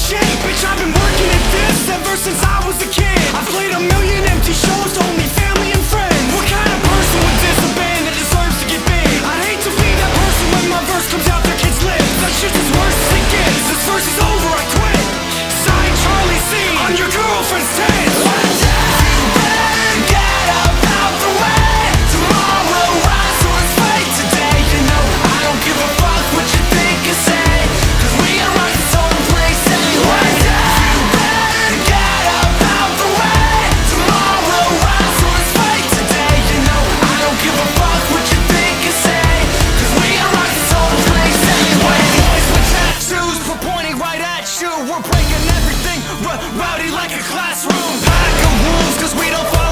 shake, bitch, I've been working at this ever since I was a kid. I played a million empty shows to only family and friends. What kind of person would diss a band that deserves to get big? I'd hate to be that person when my verse comes out their kids' lips. That shit's as worse as it gets. This verse is over, I quit. Signed Charlie C on your girlfriend's tits. One day, you better get up out the way. Tomorrow will rise, so let's fight today. You know, I don't give a fuck what you think or say, 'cause we are rockin' someplace anyway. One day, you better get up out the way. Tomorrow will rise, so let's fight today. You know, I don't give a fuck what you think or say, 'cause we are rockin' someplace anyway. Boys with tattoos, we're pointing right at you. We're breaking everything, rowdy like a classroom. Pack of wolves, 'cause we don't fuck